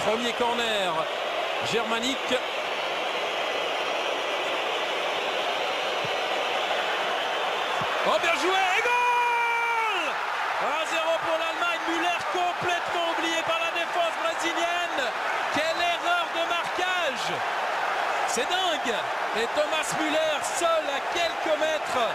Premier corner germanique. Oh, bien joué et goal! 1-0 pour l'Allemagne. Müller complètement oublié par la défense brésilienne. Quelle erreur de marquage! C'est dingue! Et Thomas Müller, seul à quelques mètres,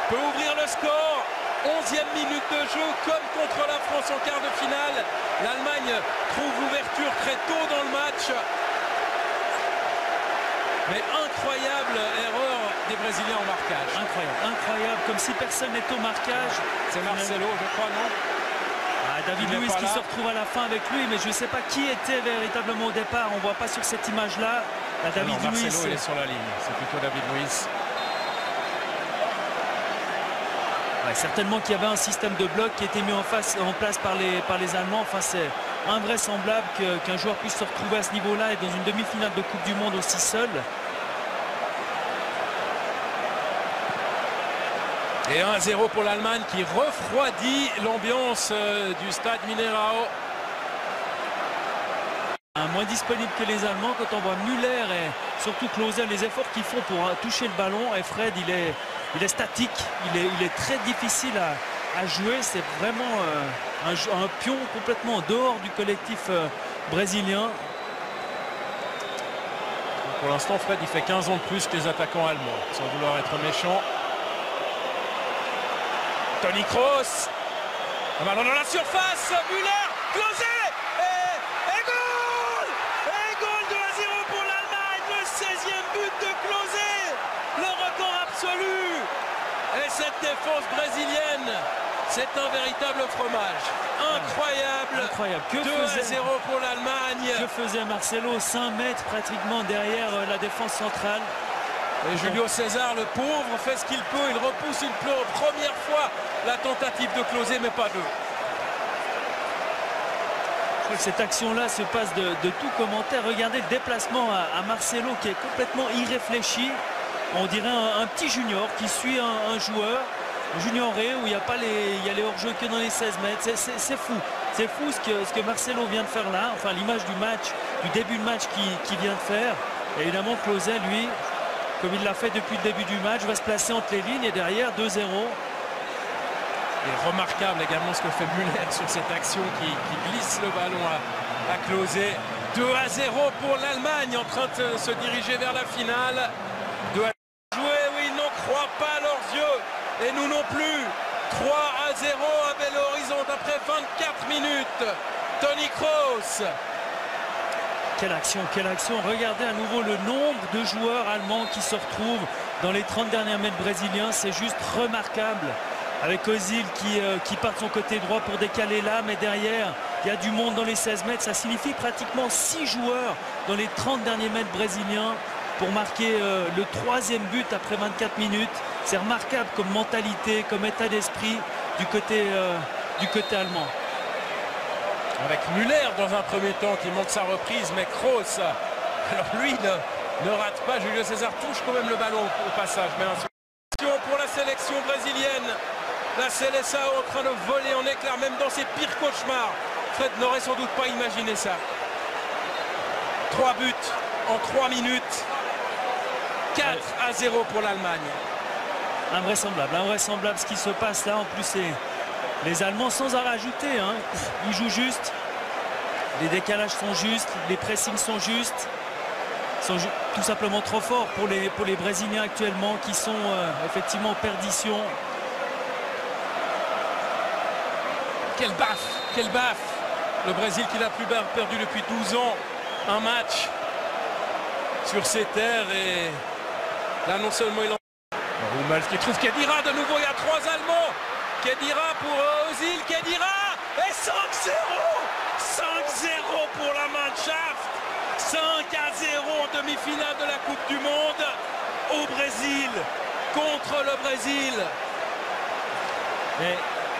peut ouvrir le score. 11e minute de jeu, comme contre la France en quart de finale. L'Allemagne trouve l'ouverture très tôt dans le match. Mais incroyable erreur des Brésiliens en marquage. Incroyable, incroyable, comme si personne n'était au marquage. C'est Marcelo, je crois, non? David Luiz qui se retrouve à la fin avec lui, mais je ne sais pas qui était véritablement au départ. On ne voit pas sur cette image-là. David Luiz. Marcelo, il est sur la ligne. C'est plutôt David Luiz. Ouais, certainement qu'il y avait un système de bloc qui était mis en place par les Allemands. Enfin, c'est invraisemblable qu'un joueur puisse se retrouver à ce niveau-là et dans une demi-finale de Coupe du Monde aussi seul. Et 1-0 pour l'Allemagne qui refroidit l'ambiance du stade Mineirao. Moins disponible que les Allemands quand on voit Müller et surtout Klose, les efforts qu'ils font pour toucher le ballon. Et Fred, il est statique, il est très difficile à jouer. C'est vraiment un pion complètement en dehors du collectif brésilien. Pour l'instant, Fred, il fait 15 ans de plus que les attaquants allemands, sans vouloir être méchant. Toni Kroos, un ballon dans la surface, Müller, Klose, et goal! Et goal de 1-0 pour l'Allemagne, le 16e but de Klose, le record absolu. Et cette défense brésilienne, c'est un véritable fromage. Incroyable. Incroyable. 2-0 pour l'Allemagne. Que faisait Marcelo? 5 mètres pratiquement derrière la défense centrale. Et Julio César, le pauvre, fait ce qu'il peut. Il repousse une première fois la tentative de Klose, mais pas deux. Je crois que cette action-là se passe de tout commentaire. Regardez le déplacement à Marcelo qui est complètement irréfléchi. On dirait un petit junior qui suit un joueur junioré où il y a les hors-jeux que dans les 16 mètres. C'est fou. C'est fou ce que Marcelo vient de faire là. Enfin, l'image du match, du début de match qu'il vient de faire. Et évidemment, Klose, lui, comme il l'a fait depuis le début du match, va se placer entre les lignes et derrière 2-0. Et remarquable également ce que fait Müller sur cette action qui glisse le ballon à Klose. 2-0 pour l'Allemagne en train de se diriger vers la finale. 2-0 joué, oui, ils n'en croient pas à leurs yeux. Et nous non plus. 3-0 à Belo Horizonte après 24 minutes. Toni Kroos. Quelle action, quelle action. Regardez à nouveau le nombre de joueurs allemands qui se retrouvent dans les 30 derniers mètres brésiliens. C'est juste remarquable. Avec Özil qui part de son côté droit pour décaler là, mais derrière, il y a du monde dans les 16 mètres. Ça signifie pratiquement 6 joueurs dans les 30 derniers mètres brésiliens pour marquer le 3e but après 24 minutes. C'est remarquable comme mentalité, comme état d'esprit du côté allemand. Avec Müller dans un premier temps qui manque sa reprise, mais Kroos, alors lui ne rate pas. Julio César touche quand même le ballon au passage. Mais attention pour la sélection brésilienne. La Seleção en train de voler en éclairs, même dans ses pires cauchemars. Fred n'aurait sans doute pas imaginé ça. 3 buts en 3 minutes. 4-0 pour l'Allemagne. Invraisemblable, invraisemblable ce qui se passe là. En plus, c'est les Allemands sans en rajouter. Hein. Ils jouent juste. Les décalages sont justes. Les pressings sont justes. Ils sont tout simplement trop forts pour les Brésiliens actuellement qui sont effectivement en perdition. Quelle baffe, quelle baffe. Le Brésil qui n'a plus perdu depuis 12 ans un match sur ses terres. Et là, non seulement il en... Hummels qui trouve Khedira de nouveau. Il y a 3 Allemands. Khedira pour Özil. Khedira et 5-0. 5-0 pour la Mannschaft. 5-0 en demi-finale de la Coupe du Monde au Brésil contre le Brésil. Et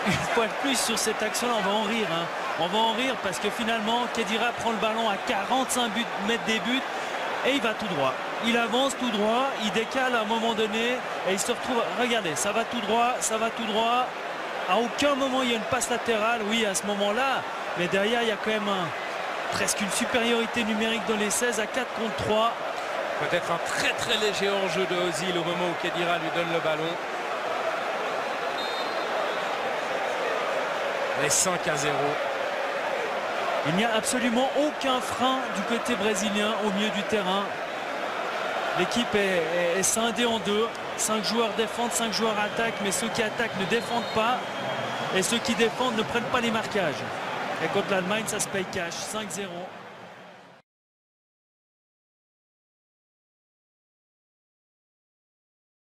une fois de plus sur cette action-là, on va en rire. Hein. On va en rire parce que finalement, Khedira prend le ballon à 45 mètres des buts et il va tout droit. Il avance tout droit, il décale à un moment donné et il se retrouve... Regardez, ça va tout droit, ça va tout droit. À aucun moment il y a une passe latérale, oui, à ce moment-là. Mais derrière, il y a quand même presque une supériorité numérique dans les 16 à 4 contre 3. Peut-être un très très léger hors-jeu de Ozil au moment où Khedira lui donne le ballon. Et 5-0. Il n'y a absolument aucun frein du côté brésilien au milieu du terrain. L'équipe est scindée en deux. 5 joueurs défendent, 5 joueurs attaquent, mais ceux qui attaquent ne défendent pas. Et ceux qui défendent ne prennent pas les marquages. Et contre l'Allemagne, ça se paye cash. 5-0.